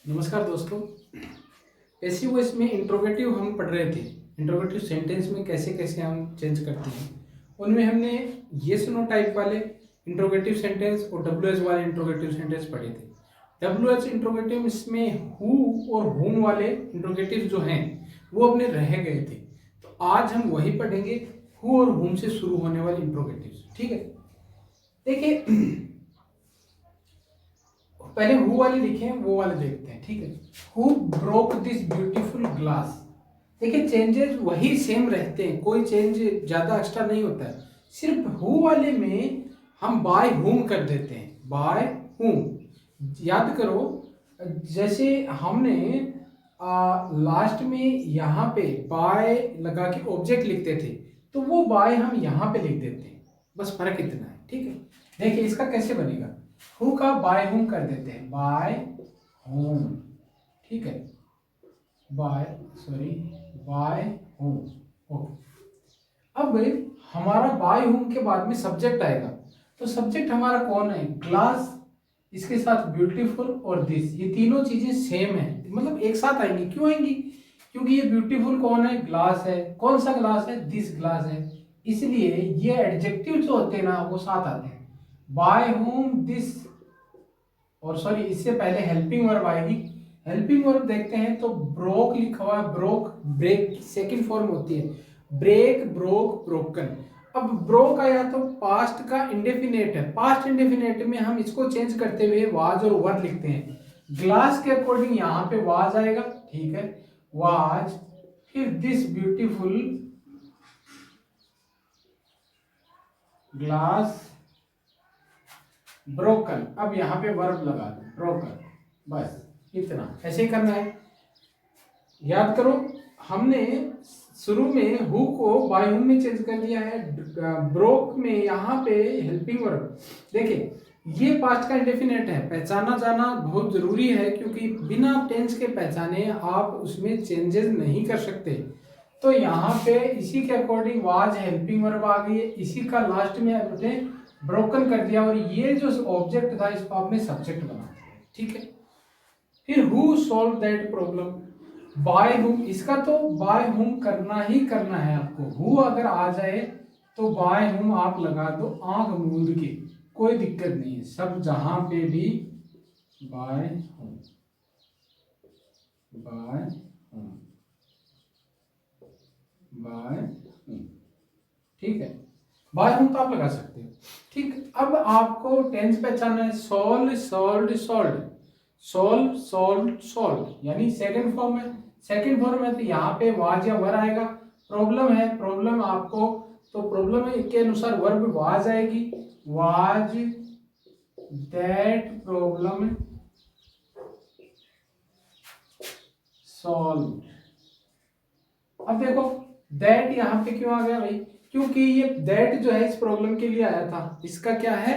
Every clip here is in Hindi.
नमस्कार दोस्तों। पैसिव वॉइस में इंट्रोगेटिव हम पढ़ रहे थे। इंट्रोगेटिव सेंटेंस में कैसे कैसे हम चेंज करते हैं, उनमें हमने येस नो टाइप वाले इंट्रोगेटिव सेंटेंस और डब्ल्यू एच वाले इंट्रोगेटिव सेंटेंस पढ़े थे। डब्ल्यू एच इंट्रोगेटिव इसमें हु और होम वाले इंट्रोगेटिव जो हैं वो अपने रह गए थे, तो आज हम वही पढ़ेंगे, हु और होम से शुरू होने वाले इंट्रोगेटिव। ठीक है, देखिए पहले हु वाले लिखे हैं, वो वाले देखते हैं। ठीक है, who broke this beautiful glass. देखिए चेंजेस वही सेम रहते हैं, कोई चेंज ज्यादा एक्स्ट्रा नहीं होता है। सिर्फ हु वाले में हम बाय हुम कर देते हैं, बाय हुम। याद करो, जैसे हमने लास्ट में यहाँ पे बाय लगा के ऑब्जेक्ट लिखते थे, तो वो बाय हम यहाँ पे लिख देते हैं, बस फर्क इतना है। ठीक है, देखिए इसका कैसे बनेगा। हु का बाय होम कर देते हैं, बाय होम। ठीक है, बाय बाय होम। ओके, अब हमारा बाय होम के बाद में सब्जेक्ट आएगा, तो सब्जेक्ट हमारा कौन है, ग्लास, इसके साथ ब्यूटीफुल और दिस, ये तीनों चीजें सेम है, मतलब एक साथ आएंगी। क्यों आएंगी? क्योंकि ये ब्यूटीफुल कौन है, ग्लास है। कौन सा ग्लास है, दिस ग्लास है। इसलिए ये एडजेक्टिव जो होते हैं ना वो साथ आते हैं। बाय होम दिस, और सॉरी इससे पहले हेल्पिंग वर्ब आएगी। हेल्पिंग वर्ब देखते हैं तो ब्रोक लिखा हुआ है, ब्रोक ब्रेक सेकंड फॉर्म होती है, ब्रेक ब्रोक ब्रोकन। अब ब्रोक आया तो पास्ट का इंडेफिनेट है, पास्ट इंडेफिनेट में हम इसको चेंज करते हुए वाज और वर लिखते हैं। ग्लास के अकॉर्डिंग यहाँ पे वाज आएगा। ठीक है, वाज, फिर दिस ब्यूटीफुल ग्लास ब्रोकन, अब यहाँ पे वर्ब लगा दो, ब्रोकन, बस इतना, ऐसे ही करना है। याद करो, हमने शुरू में हु को बाय हुम में चेंज कर दिया है, ब्रोक में यहाँ पे हेल्पिंग वर्ब। देखिए ये पास्ट का इंडेफिनेट है, पहचाना जाना बहुत जरूरी है, क्योंकि बिना टेंस के पहचाने आप उसमें चेंजेस नहीं कर सकते। तो यहाँ पे इसी के अकॉर्डिंग वाज हेल्पिंग वर्ब आ गई है, इसी का लास्ट में आपने ब्रोकन कर दिया, और ये जो ऑब्जेक्ट था इसको आपने सब्जेक्ट बना दिया। ठीक है, फिर who solve that problem, by whom, इसका तो बाय हुम करना ही करना है आपको। हु अगर आ जाए तो बाय हुम आप लगा दो आंख मूंद के, कोई दिक्कत नहीं है, सब जहां पे भी by whom, by whom, by whom. ठीक है, बाय हुम तो आप लगा सकते हो। ठीक, अब आपको टेंस पहचानना है, solve solve solve, solve solve solve, यानी सेकंड फॉर्म है। सेकंड फॉर्म है तो यहाँ पे वाज या वर आएगा। प्रॉब्लम है, प्रॉब्लम आपको, तो प्रॉब्लम के अनुसार वर्ब वाज आएगी, वाज दैट प्रॉब्लम सॉल्व। अब देखो दैट यहाँ पे क्यों आ गया भाई, क्योंकि ये दैट जो है इस प्रॉब्लम के लिए आया था, इसका क्या है,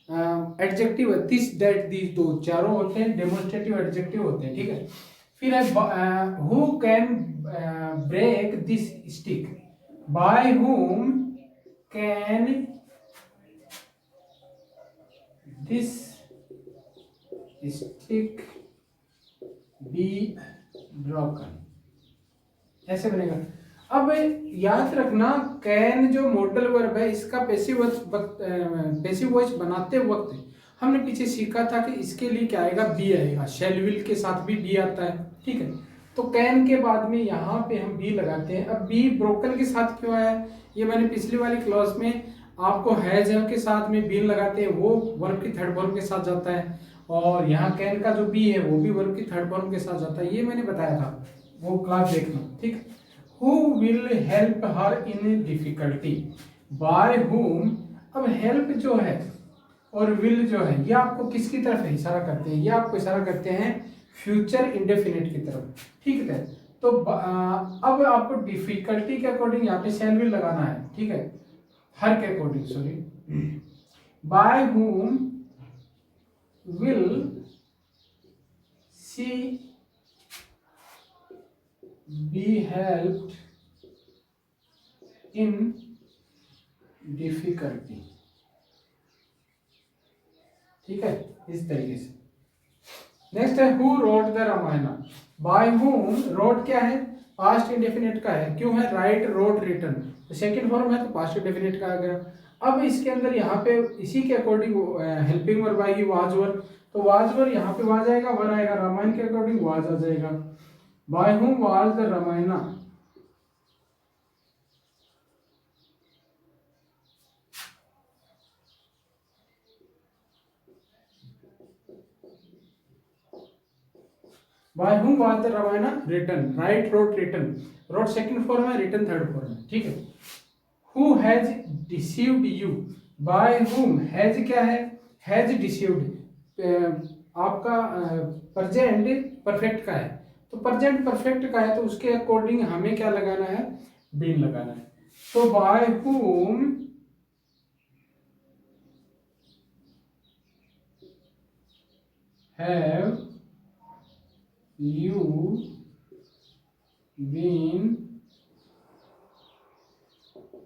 एडजेक्टिव है। दिस दैट दीज दो चारों होते हैं डेमोन्स्ट्रेटिव एडजेक्टिव होते हैं। ठीक है, फिर है who can break this stick, by whom can this stick be broken, ऐसे बनेगा। अब याद रखना, कैन जो मॉडल वर्ब है इसका पैसिव वॉइस बनाते वक्त हमने पीछे सीखा था कि इसके लिए क्या आएगा, बी आएगा। शेल विल के साथ भी बी आता है। ठीक है, तो कैन के बाद में यहाँ पे हम बी लगाते हैं। अब बी ब्रोकन के साथ क्यों आया, ये मैंने पिछली वाली क्लास में आपको हैज हैव के साथ में बी लगाते हैं, वो वर्ब की थर्ड फॉर्म के साथ जाता है, और यहाँ कैन का जो बी है वो भी वर्ब की थर्ड फॉर्म के साथ जाता है, ये मैंने बताया था, वो क्लास देखना। ठीक, who will help her in difficulty, by whom। अब help जो है और will जो है ये आपको किसकी तरफ इशारा करते हैं, ये आपको इशारा करते हैं फ्यूचर इंडेफिनिट की तरफ। ठीक है, तो अब आपको डिफिकल्टी के अकॉर्डिंग यहाँ पे शैल विल लगाना है। ठीक है, हर के according, sorry, by whom will she be helped in difficulty। ठीक है, इस तरीके से। नेक्स्ट है who wrote the Ramayana, by whom, wrote क्या है, पास्ट इंडेफिनिट का है, क्यों है, राइट रोट रिटन, तो सेकंड फॉर्म है तो पास्ट इंडेफिनिट का आ गया। अब इसके अंदर यहाँ पे इसी के अकॉर्डिंग हेल्पिंग वर्ब आएगी वाज वर, तो वाज वर यहाँ पे वाज आएगा, वर आएगा, रामायण के अकॉर्डिंग वाज आ जाएगा। By whom was the Ramayana, by whom was the Ramayana written, right wrote written, wrote second form है, रिटन थर्ड फॉर्म है, ठीक है। Who has deceived you, by whom, has क्या है, हैज डिसीव्ड आपका प्रेजेंट परफेक्ट का है, तो प्रेजेंट परफेक्ट का है तो उसके अकॉर्डिंग हमें क्या लगाना है, बीन लगाना है। तो by whom have you been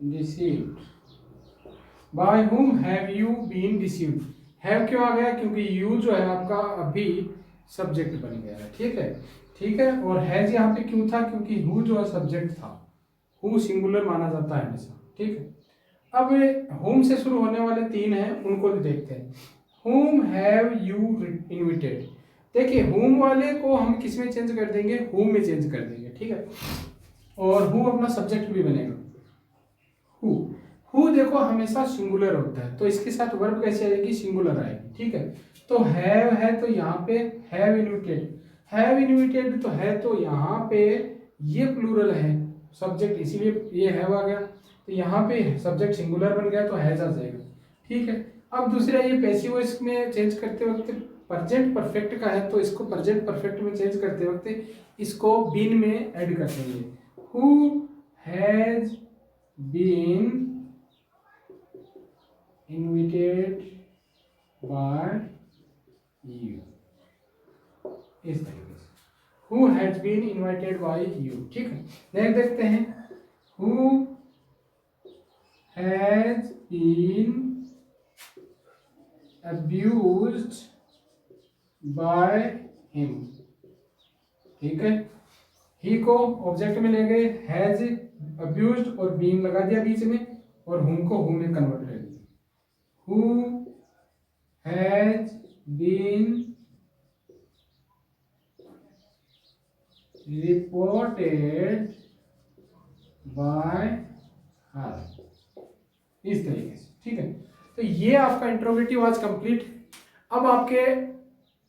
deceived, by whom have you been deceived, have क्यों आ गया, क्योंकि you जो है आपका अभी सब्जेक्ट बन गया है, ठीक है, ठीक है। और हैज यहाँ पे क्यों था, क्योंकि who जो है सब्जेक्ट था, who सिंगुलर माना जाता है हमेशा, ठीक है। अब whom से शुरू होने वाले तीन हैं उनको भी देखते हैं। whom have you invited, देखिए whom वाले को हम किस में चेंज कर देंगे, who में चेंज कर देंगे, ठीक है। और who अपना सब्जेक्ट भी बनेगा, who देखो हमेशा सिंगुलर होता है, तो इसके साथ वर्ब कैसे आएगी, सिंगुलर आएगी, ठीक है। तो हैव है तो यहाँ पे हैव इन्विटेड, हैव इन्विटेड तो है तो यहाँ पे ये प्लूरल है, सब्जेक्ट इसीलिए ये हैव आ गया, तो यहाँ पे सब्जेक्ट सिंगुलर बन गया तो हैज आ जाएगा, ठीक है। अब दूसरा ये पैसिव वॉइस में चेंज करते वक्त प्रेजेंट परफेक्ट का है तो इसको प्रेजेंट परफेक्ट में चेंज करते वक्त इसको बीन में ऐड कर देंगे, who has been invited by you, इस तरीके से who has been invited by you, ठीक है। नेक्स्ट देखते हैं, who has been abused by him, ठीक है। ही को ऑब्जेक्ट में ले गए, हैज अब्यूज्ड और बीन लगा दिया बीच में, और हुम को हुम में कन्वर्ट कर दिया, who has been reported by her, इस तरीके से, ठीक है। तो ये आपका इंट्रोगेटिव आज कंप्लीट। अब आपके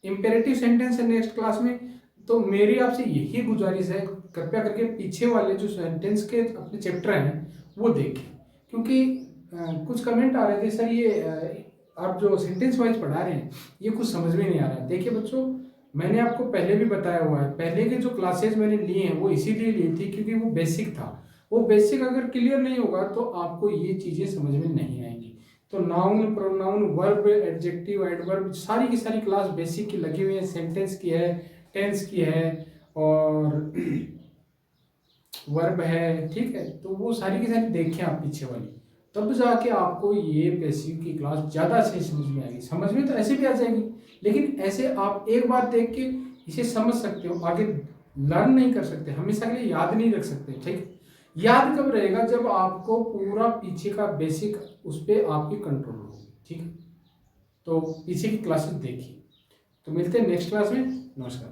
इंपेरेटिव सेंटेंस है नेक्स्ट क्लास में, तो मेरी आपसे यही गुजारिश है, कृपया करके पीछे वाले जो सेंटेंस के अपने चैप्टर हैं वो देखें, क्योंकि कुछ कमेंट आ रहे थे सर ये आप जो सेंटेंस वाइज पढ़ा रहे हैं ये कुछ समझ में नहीं आ रहा है। देखिए बच्चों, मैंने आपको पहले भी बताया हुआ है, पहले के जो क्लासेज मैंने लिए हैं वो इसीलिए ली थी क्योंकि वो बेसिक था, वो बेसिक अगर क्लियर नहीं होगा तो आपको ये चीज़ें समझ में नहीं आएंगी। तो noun, pronoun, verb, adjective, adverb, सारी की सारी क्लास बेसिक की लगी हुई है, सेंटेंस की है, टेंस की है और वर्ब है, ठीक है। तो वो सारी की सारी देखें आप पीछे वाली, तब जाके आपको ये बेसिक की क्लास ज़्यादा अच्छे समझ में आएगी। समझ में तो ऐसे भी आ जाएगी, लेकिन ऐसे आप एक बार देख के इसे समझ सकते हो, आगे लर्न नहीं कर सकते, हमेशा के लिए याद नहीं रख सकते, ठीक। याद कब रहेगा, जब आपको पूरा पीछे का बेसिक उस पर आपकी कंट्रोल होगी, ठीक है। तो पीछे की क्लासेस देखिए। तो मिलते हैं नेक्स्ट क्लास में, नमस्कार।